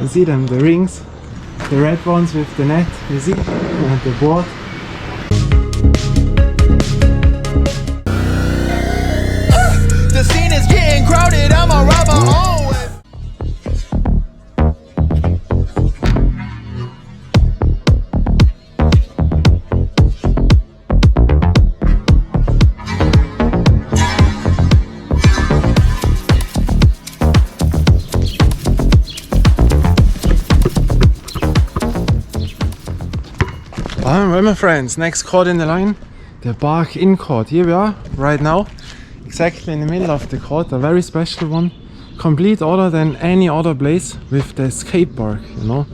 You see them, the rings, the red ones with the net, you see, and the board. The scene is getting crowded, I'm a robber always. Well, my friends, next court in the line, the Bark-In court. Here we are right now, exactly in the middle of the court, a very special one, complete other than any other place with the skate park, you know.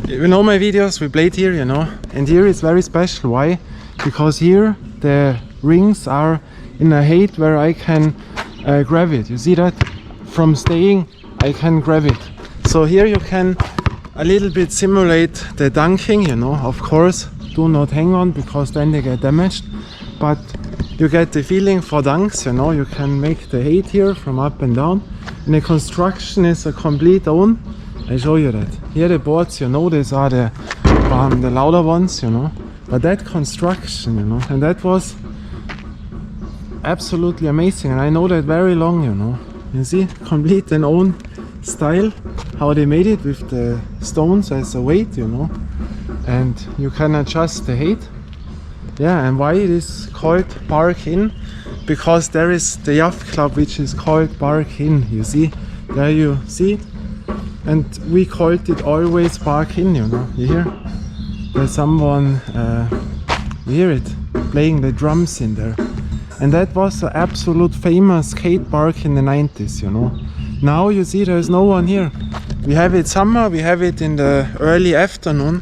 You know my videos, we played here, you know, and here is very special. Why? Because here the rings are in a height where I can grab it. You see that? From staying, I can grab it. So here you can a little bit simulate the dunking, you know, of course. Do not hang on because then they get damaged, but you get the feeling for dunks, you know. You can make the height here from up and down, and the construction is a complete own. I show you that. Here the boards, you know, these are the louder ones, you know, but that construction, you know, and that was absolutely amazing, and I know that very long, you know. You see, complete and own style, how they made it with the stones as a weight, you know. And you can adjust the height. Yeah, and why it is called Bark-In? Because there is the yacht club which is called Bark-In. You see, there you see it. And we called it always Bark-In, you know. You hear? There's someone, you hear it, playing the drums in there. And that was an absolute famous skate park in the 90s, you know. Now you see there's no one here. We have it summer, we have it in the early afternoon.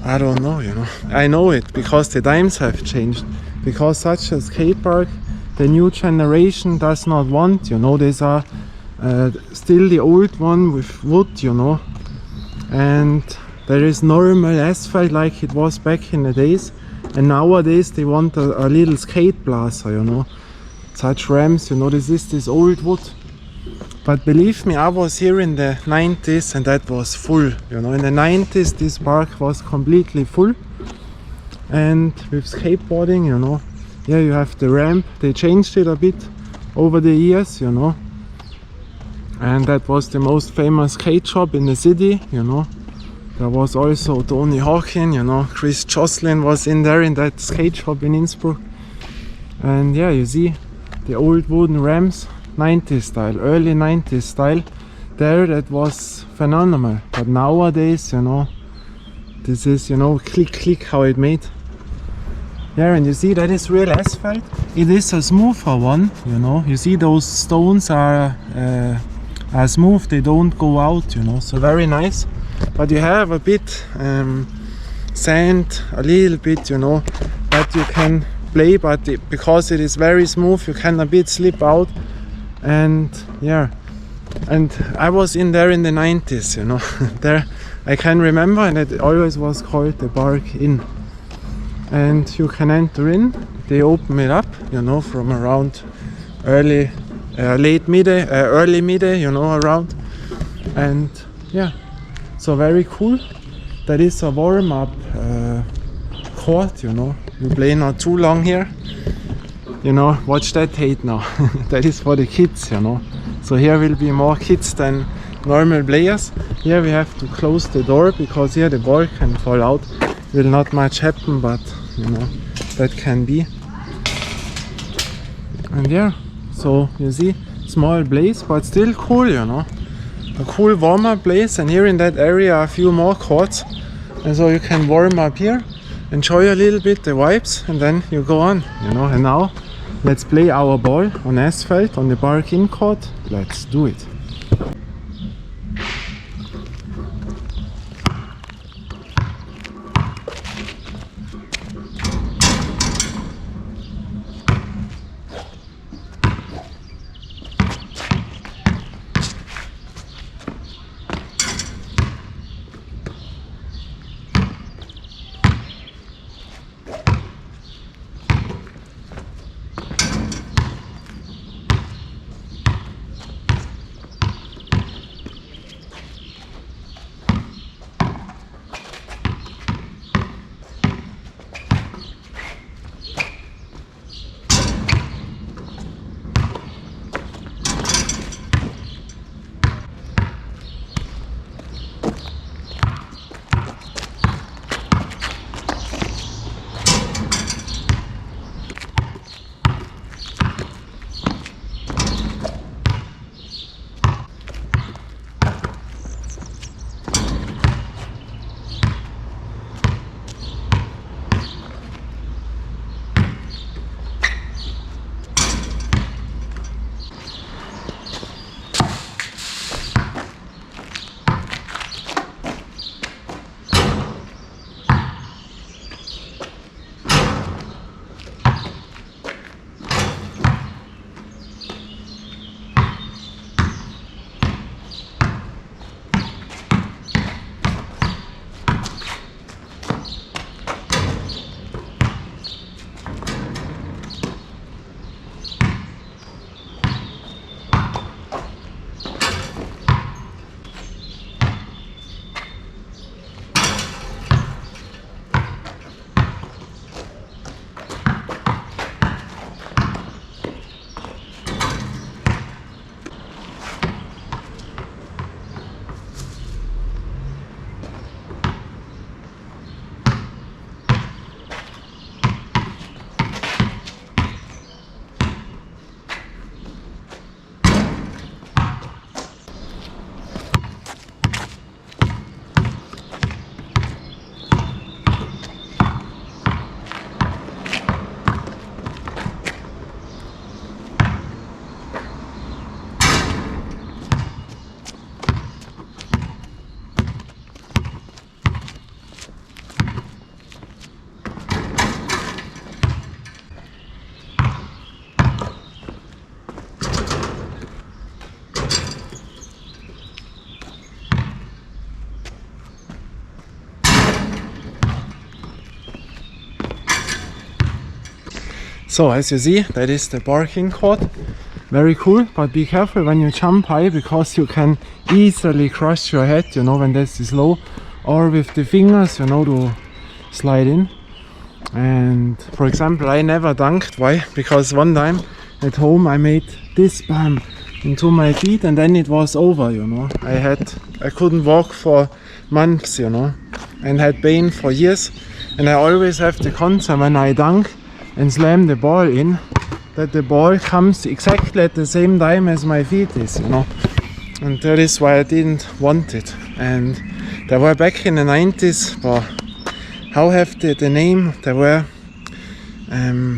I don't know, you know. I know it because the times have changed. Because such a skate park, the new generation does not want, you know. These are still the old one with wood, you know. And there is normal asphalt like it was back in the days. And nowadays they want a little skate plaza, you know. Such ramps, you know, this is this old wood. But believe me, I was here in the 90s and that was full, you know. In the 90s this park was completely full. And with skateboarding, you know, yeah, you have the ramp. They changed it a bit over the years, you know. And that was the most famous skate shop in the city, you know. There was also Tony Hawkin, you know, Chris Joslin was in there in that skate shop in Innsbruck. And yeah, you see the old wooden ramps. 90s style, early 90s style there, that was phenomenal. But nowadays, you know, this is, you know, click how it made. Yeah, and you see that is real asphalt. It is a smoother one, you know. You see those stones are smooth, they don't go out, you know, so very nice. But you have a bit sand, a little bit, you know, that you can play, but because it is very smooth you can a bit slip out. And yeah, and I was in there in the 90s, you know. There I can remember, and it always was called the Bark-In. And you can enter in, they open it up, you know, from around early midday, you know, around. And yeah, so very cool. That is a warm-up court, you know. You play not too long here. You know, watch that height now. That is for the kids, you know. So here will be more kids than normal players. Here we have to close the door because here the ball can fall out. Will not much happen, but you know, that can be. And yeah, so you see, small place, but still cool, you know. A cool warm-up place, and here in that area a few more courts. And so you can warm up here, enjoy a little bit the vibes, and then you go on, you know. And now let's play our ball on asphalt on the Bark-In court. Let's do it. So as you see, that is the parking court. Very cool, but be careful when you jump high because you can easily crush your head, you know, when this is low, or with the fingers, you know, to slide in. And for example, I never dunked. Why? Because one time at home I made this bam into my feet and then it was over, you know. I couldn't walk for months, you know, and had pain for years. And I always have the concern when I dunk and slam the ball in, that the ball comes exactly at the same time as my feet is, you know. And that is why I didn't want it. And there were back in the 90s, well, how have the name, there were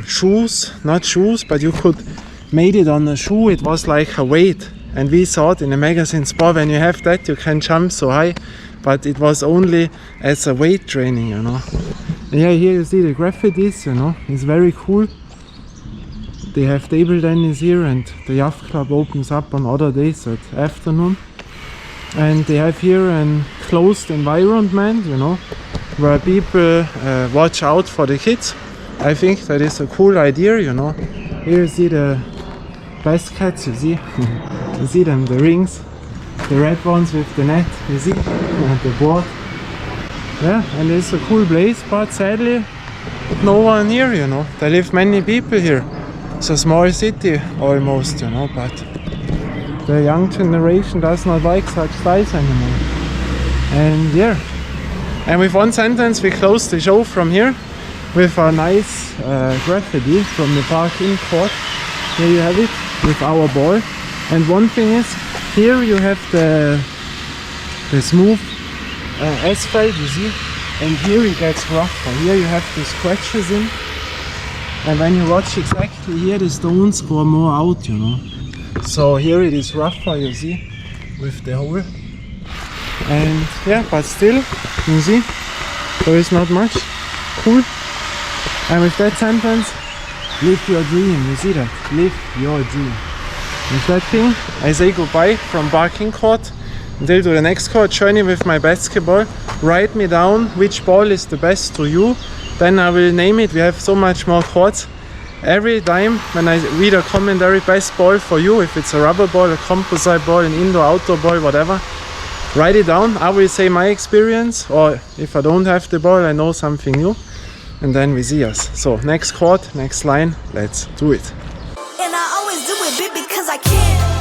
shoes, not shoes, but you could made it on a shoe, it was like a weight. And we thought in the magazine Sport, when you have that you can jump so high, but it was only as a weight training, you know. And yeah, here you see the graffitis, you know, it's very cool. They have table tennis here and the yacht club opens up on other days at afternoon. And they have here a closed environment, you know, where people watch out for the kids. I think that is a cool idea, you know. Here you see the baskets, you see, you see them, the rings, the red ones with the net, you see, and the board. Yeah, and it's a cool place, but sadly no one here, you know. There live many people here. It's a small city almost, you know, but the young generation does not like such styles anymore. And yeah, and with one sentence we close the show from here with a nice graffiti from the parking court. Here you have it with our ball. And one thing is, here you have the smooth asphalt, you see, and here it gets rougher. Here you have the scratches in, and when you watch exactly here, the stones go more out, you know. So here it is rougher, you see, with the hole. And yeah, but still, you see, there is not much. Cool. And with that sentence, live your dream, you see that? Live your dream. With that thing, I say goodbye from parking court until to the next court journey with my basketball. Write me down which ball is the best to you, then I will name it. We have so much more courts. Every time when I read a commentary, best ball for you, if it's a rubber ball, a composite ball, an indoor, outdoor ball, whatever, write it down. I will say my experience, or if I don't have the ball, I know something new, and then we see us. So next court, next line, let's do it. And I always do it big because I can.